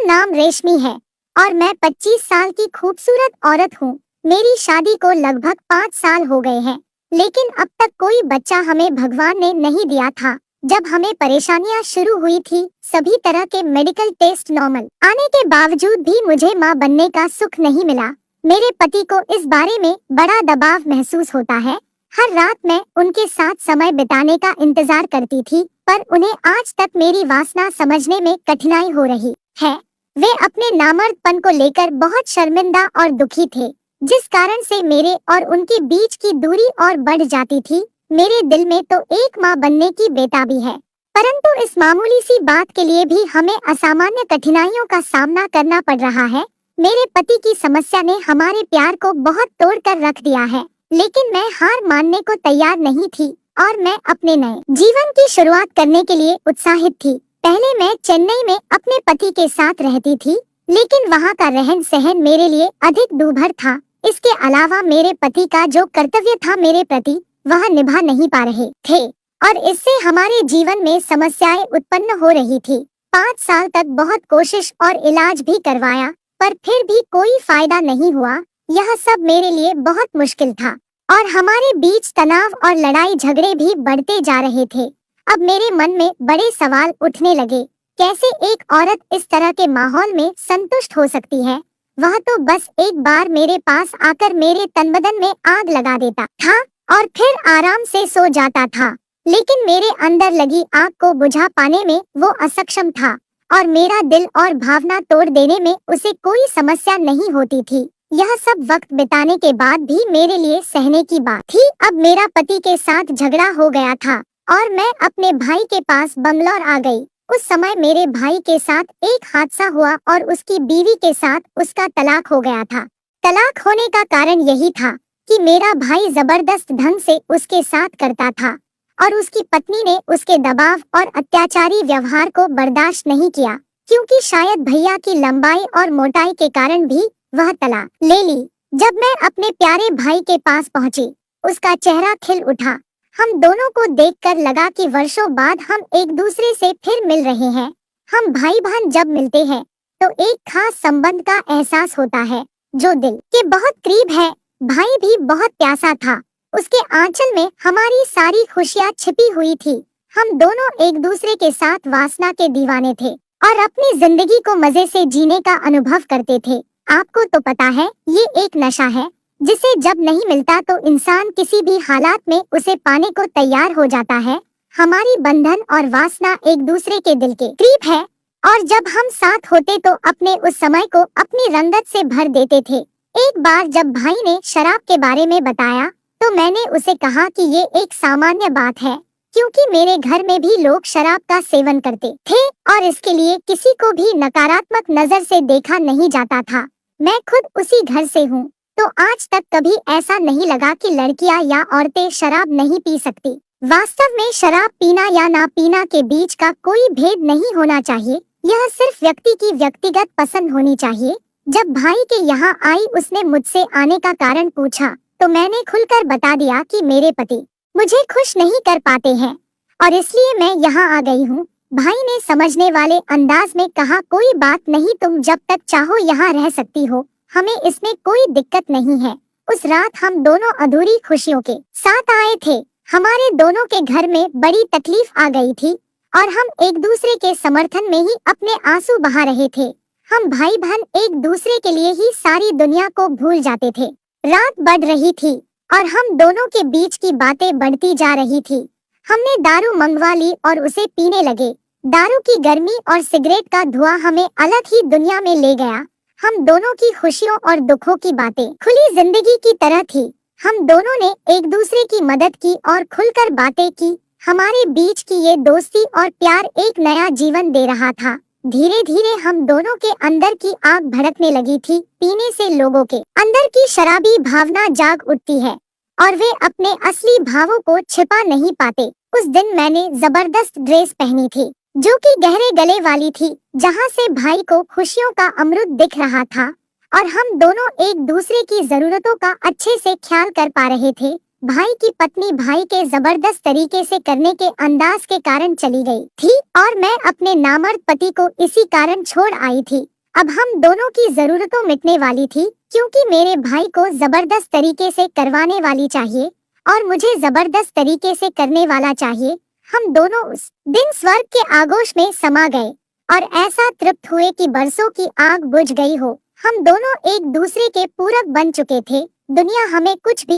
नाम रेशमी है और मैं 25 साल की खूबसूरत औरत हूँ। मेरी शादी को लगभग 5 साल हो गए हैं, लेकिन अब तक कोई बच्चा हमें भगवान ने नहीं दिया था। जब हमें परेशानियाँ शुरू हुई थी, सभी तरह के मेडिकल टेस्ट नॉर्मल आने के बावजूद भी मुझे माँ बनने का सुख नहीं मिला। मेरे पति को इस बारे में बड़ा दबाव महसूस होता है। हर रात मैं उनके साथ समय बिताने का इंतजार करती थी, पर उन्हें आज तक मेरी वासना समझने में कठिनाई हो रही है। वे अपने नामर्दपन को लेकर बहुत शर्मिंदा और दुखी थे, जिस कारण से मेरे और उनके बीच की दूरी और बढ़ जाती थी। मेरे दिल में तो एक माँ बनने की बेताबी है, परंतु इस मामूली सी बात के लिए भी हमें असामान्य कठिनाइयों का सामना करना पड़ रहा है। मेरे पति की समस्या ने हमारे प्यार को बहुत तोड़कर रख दिया है, लेकिन मैं हार मानने को तैयार नहीं थी और मैं अपने नए जीवन की शुरुआत करने के लिए उत्साहित थी। पहले मैं चेन्नई में अपने पति के साथ रहती थी, लेकिन वहाँ का रहन सहन मेरे लिए अधिक दूभर था। इसके अलावा मेरे पति का जो कर्तव्य था मेरे प्रति, वह निभा नहीं पा रहे थे और इससे हमारे जीवन में समस्याएं उत्पन्न हो रही थी। 5 साल तक बहुत कोशिश और इलाज भी करवाया, पर फिर भी कोई फायदा नहीं हुआ। यह सब मेरे लिए बहुत मुश्किल था और हमारे बीच तनाव और लड़ाई झगड़े भी बढ़ते जा रहे थे। अब मेरे मन में बड़े सवाल उठने लगे। कैसे एक औरत इस तरह के माहौल में संतुष्ट हो सकती है? वह तो बस एक बार मेरे पास आकर मेरे तन बदन में आग लगा देता था और फिर आराम से सो जाता था, लेकिन मेरे अंदर लगी आग को बुझा पाने में वो असक्षम था और मेरा दिल और भावना तोड़ देने में उसे कोई समस्या नहीं होती थी। यह सब वक्त बिताने के बाद भी मेरे लिए सहने की बात थी। अब मेरा पति के साथ झगड़ा हो गया था और मैं अपने भाई के पास बंगलौर आ गई। उस समय मेरे भाई के साथ एक हादसा हुआ और उसकी बीवी के साथ उसका तलाक हो गया था। तलाक होने का कारण यही था कि मेरा भाई जबरदस्त ढंग से उसके साथ करता था और उसकी पत्नी ने उसके दबाव और अत्याचारी व्यवहार को बर्दाश्त नहीं किया, क्योंकि शायद भैया की लंबाई और मोटाई के कारण भी वह तलाक ले ली। जब मैं अपने प्यारे भाई के पास पहुंची, उसका चेहरा खिल उठा। हम दोनों को देखकर लगा कि वर्षों बाद हम एक दूसरे से फिर मिल रहे हैं। हम भाई बहन जब मिलते हैं तो एक खास संबंध का एहसास होता है जो दिल के बहुत करीब है। भाई भी बहुत प्यासा था। उसके आंचल में हमारी सारी खुशियाँ छिपी हुई थी। हम दोनों एक दूसरे के साथ वासना के दीवाने थे और अपनी जिंदगी को मजे से जीने का अनुभव करते थे। आपको तो पता है, ये एक नशा है जिसे जब नहीं मिलता तो इंसान किसी भी हालात में उसे पाने को तैयार हो जाता है। हमारी बंधन और वासना एक दूसरे के दिल के करीब है और जब हम साथ होते तो अपने उस समय को अपनी रंगत से भर देते थे। एक बार जब भाई ने शराब के बारे में बताया तो मैंने उसे कहा कि ये एक सामान्य बात है, क्योंकि मेरे घर में भी लोग शराब का सेवन करते थे और इसके लिए किसी को भी नकारात्मक नजर से देखा नहीं जाता था। मैं खुद उसी घर से हूँ, तो आज तक कभी ऐसा नहीं लगा कि लड़कियाँ या औरतें शराब नहीं पी सकती। वास्तव में शराब पीना या ना पीना के बीच का कोई भेद नहीं होना चाहिए। यह सिर्फ व्यक्ति की व्यक्तिगत पसंद होनी चाहिए। जब भाई के यहाँ आई, उसने मुझसे आने का कारण पूछा तो मैंने खुलकर बता दिया कि मेरे पति मुझे खुश नहीं कर पाते हैं और इसलिए मैं यहाँ आ गई हूँ। भाई ने समझने वाले अंदाज में कहा, कोई बात नहीं, तुम जब तक चाहो यहाँ रह सकती हो, हमें इसमें कोई दिक्कत नहीं है। उस रात हम दोनों अधूरी खुशियों के साथ आए थे। हमारे दोनों के घर में बड़ी तकलीफ आ गई थी और हम एक दूसरे के समर्थन में ही अपने आंसू बहा रहे थे। हम भाई बहन एक दूसरे के लिए ही सारी दुनिया को भूल जाते थे। रात बढ़ रही थी और हम दोनों के बीच की बातें बढ़ती जा रही थी। हमने दारू मंगवा ली और उसे पीने लगे। दारू की गर्मी और सिगरेट का धुआं हमें अलग ही दुनिया में ले गया। हम दोनों की खुशियों और दुखों की बातें खुली जिंदगी की तरह थी। हम दोनों ने एक दूसरे की मदद की और खुलकर बातें की। हमारे बीच की ये दोस्ती और प्यार एक नया जीवन दे रहा था। धीरे धीरे हम दोनों के अंदर की आग भड़कने लगी थी। पीने से लोगों के अंदर की शराबी भावना जाग उठती है और वे अपने असली भावों को छिपा नहीं पाते। उस दिन मैंने जबरदस्त ड्रेस पहनी थी जो कि गहरे गले वाली थी, जहाँ से भाई को खुशियों का अमृत दिख रहा था और हम दोनों एक दूसरे की जरूरतों का अच्छे से ख्याल कर पा रहे थे। भाई की पत्नी भाई के जबरदस्त तरीके से करने के अंदाज के कारण चली गई थी और मैं अपने नामर्द पति को इसी कारण छोड़ आई थी। अब हम दोनों की जरूरतों मिटने वाली थी, क्योंकि मेरे भाई को जबरदस्त तरीके से करवाने वाली चाहिए और मुझे जबरदस्त तरीके से करने वाला चाहिए। हम दोनों उस दिन स्वर्ग के आगोश में समा गए और ऐसा तृप्त हुए कि बरसों की आग बुझ गई हो। हम दोनों एक दूसरे के पूरक बन चुके थे। दुनिया हमें कुछ भी